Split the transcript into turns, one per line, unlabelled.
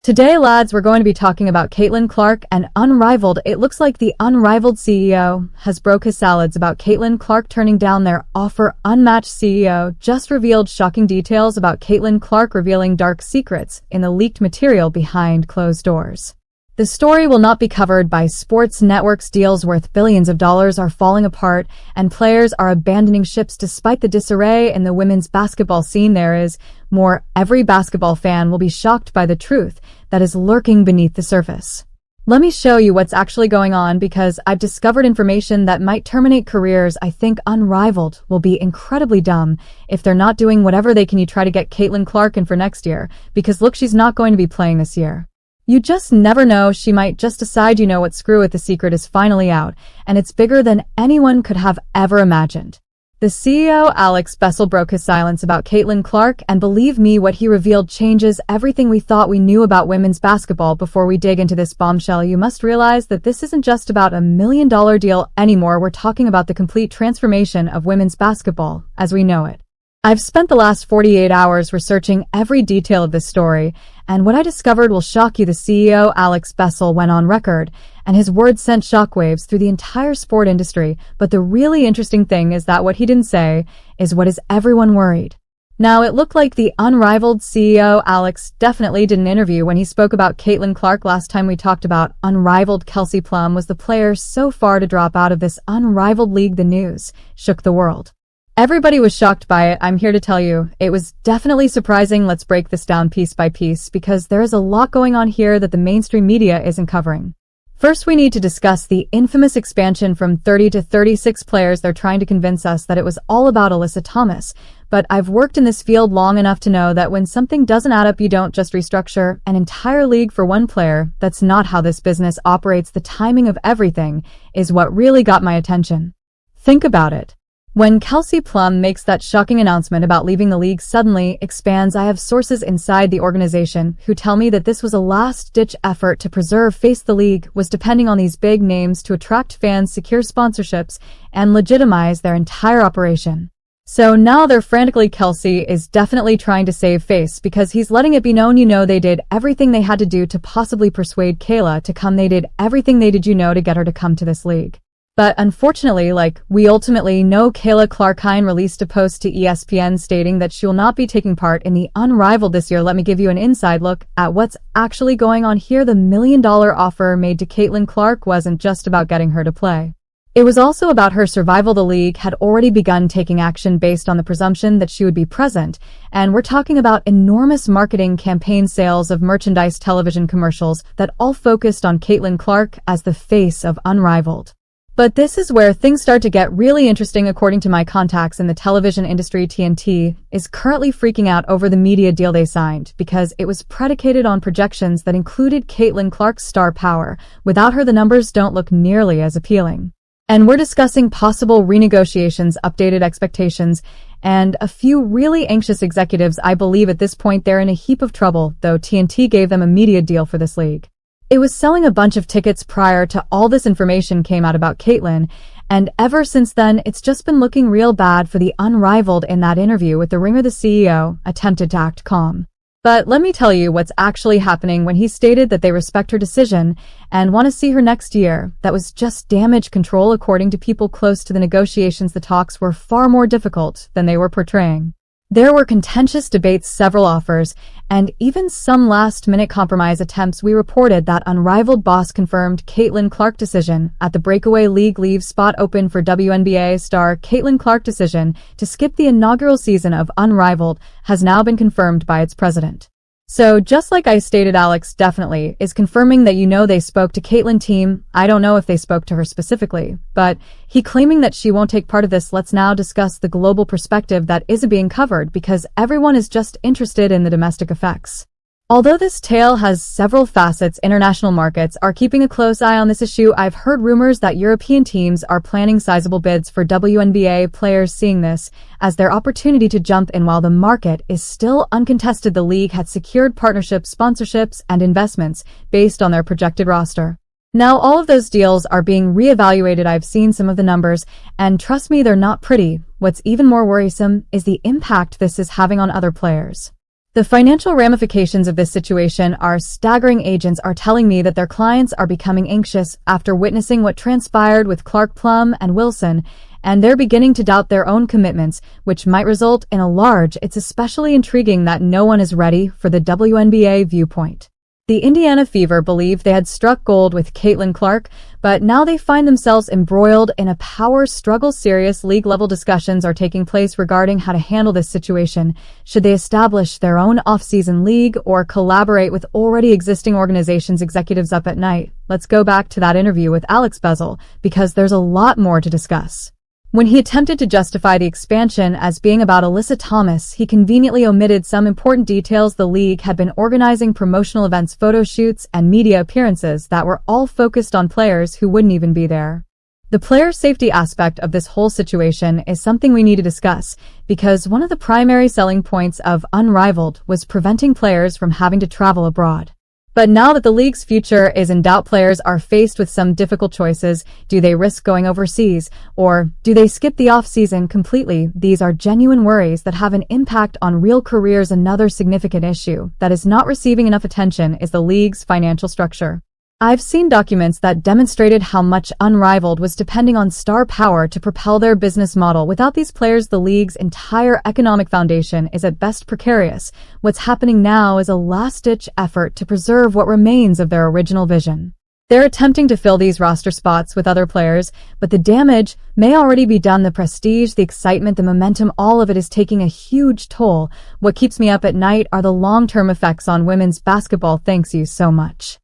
Today, lads, we're going to be talking about Caitlin Clark and Unrivaled. It looks like the Unrivaled CEO has broke his salads about Caitlin Clark turning down their offer. Unmatched CEO just revealed shocking details about Caitlin Clark, revealing dark secrets in the leaked material behind closed doors. The story will not be covered by sports networks. Deals worth billions of dollars are falling apart, and players are abandoning ships despite the disarray in the women's basketball scene. There is more. Every basketball fan will be shocked by the truth that is lurking beneath the surface. Let me show you what's actually going on, because I've discovered information that might terminate careers. I think Unrivaled will be incredibly dumb if they're not doing whatever they can to try to get Caitlin Clark in for next year, because look, she's not going to be playing this year. You just never know, she might just decide, you know what, screw it, the secret is finally out, and it's bigger than anyone could have ever imagined. The CEO, Alex Bessel, broke his silence about Caitlin Clark, and believe me, what he revealed changes everything we thought we knew about women's basketball. Before we dig into this bombshell, you must realize that this isn't just about $1 million deal anymore. We're talking about the complete transformation of women's basketball as we know it. I've spent the last 48 hours researching every detail of this story, and what I discovered will shock you. The CEO, Alex Bessel, went on record, and his words sent shockwaves through the entire sport industry. But the really interesting thing is that what he didn't say is what has everyone worried. Now, it looked like the Unrivaled CEO, Alex, definitely did an interview when he spoke about Caitlin Clark. Last time we talked about Unrivaled, Kelsey Plum was the player so far to drop out of this Unrivaled league. The news shook the world. Everybody was shocked by it. I'm here to tell you, it was definitely surprising. Let's break this down piece by piece, because there is a lot going on here that the mainstream media isn't covering. First, we need to discuss the infamous expansion from 30 to 36 players. They're trying to convince us that it was all about Alyssa Thomas, but I've worked in this field long enough to know that when something doesn't add up, you don't just restructure an entire league for one player. That's not how this business operates. The timing of everything is what really got my attention. Think about it. When Kelsey Plum makes that shocking announcement about leaving the league, suddenly expands. I have sources inside the organization who tell me that this was a last-ditch effort to preserve face. The league was depending on these big names to attract fans, secure sponsorships, and legitimize their entire operation. So now they're frantically. Kelsey is definitely trying to save face, because he's letting it be known, you know, they did everything they had to do to possibly persuade Kayla to come. They did everything they did, you know, to get her to come to this league. But unfortunately, like we ultimately know, Kayla Clarkine released a post to ESPN stating that she will not be taking part in the Unrivaled this year. Let me give you an inside look at what's actually going on here. The $1 million offer made to Caitlin Clark wasn't just about getting her to play. It was also about her survival. The league had already begun taking action based on the presumption that she would be present, and we're talking about enormous marketing campaign, sales of merchandise, television commercials that all focused on Caitlin Clark as the face of Unrivaled. But this is where things start to get really interesting. According to my contacts in the television industry, TNT is currently freaking out over the media deal they signed, because it was predicated on projections that included Caitlin Clark's star power. Without her, the numbers don't look nearly as appealing. And we're discussing possible renegotiations, updated expectations, and a few really anxious executives. I believe at this point they're in a heap of trouble, though TNT gave them a media deal for this league. It was selling a bunch of tickets prior to all this information came out about Caitlin, and ever since then, it's just been looking real bad for the Unrivaled. In that interview with The Ringer, the CEO attempted to act calm. But let me tell you what's actually happening when he stated that they respect her decision and want to see her next year. That was just damage control. According to people close to the negotiations, the talks were far more difficult than they were portraying. There were contentious debates, several offers, and even some last-minute compromise attempts. We reported that Unrivaled boss confirmed Caitlin Clark decision at the breakaway league leave spot open for WNBA star Caitlin Clark. Decision to skip the inaugural season of Unrivaled has now been confirmed by its president. So just like I stated, Alex definitely is confirming that, you know, they spoke to Caitlin team. I don't know if they spoke to her specifically, but he claiming that she won't take part of this. Let's now discuss the global perspective that isn't being covered, because everyone is just interested in the domestic effects. Although this tale has several facets, international markets are keeping a close eye on this issue. I've heard rumors that European teams are planning sizable bids for WNBA players, seeing this as their opportunity to jump in while the market is still uncontested. The league had secured partnerships, sponsorships, and investments based on their projected roster. Now all of those deals are being reevaluated. I've seen some of the numbers, and trust me, they're not pretty. What's even more worrisome is the impact this is having on other players. The financial ramifications of this situation are staggering. Agents are telling me that their clients are becoming anxious after witnessing what transpired with Clark, Plum, and Wilson, and they're beginning to doubt their own commitments, which might result in a large. It's especially intriguing that no one is ready for the WNBA viewpoint. The Indiana Fever believed they had struck gold with Caitlin Clark, but now they find themselves embroiled in a power struggle. Serious league-level discussions are taking place regarding how to handle this situation. Should they establish their own off-season league or collaborate with already existing organizations? Executives up at night. Let's go back to that interview with Alex Bezel, because there's a lot more to discuss. When he attempted to justify the expansion as being about Alyssa Thomas, he conveniently omitted some important details. The league had been organizing promotional events, photo shoots, and media appearances that were all focused on players who wouldn't even be there. The player safety aspect of this whole situation is something we need to discuss, because one of the primary selling points of Unrivaled was preventing players from having to travel abroad. But now that the league's future is in doubt, players are faced with some difficult choices. Do they risk going overseas, or do they skip the off-season completely? These are genuine worries that have an impact on real careers. Another significant issue that is not receiving enough attention is the league's financial structure. I've seen documents that demonstrated how much Unrivaled was depending on star power to propel their business model. Without these players, the league's entire economic foundation is at best precarious. What's happening now is a last-ditch effort to preserve what remains of their original vision. They're attempting to fill these roster spots with other players, but the damage may already be done. The prestige, the excitement, the momentum, all of it is taking a huge toll. What keeps me up at night are the long-term effects on women's basketball. Thanks you so much.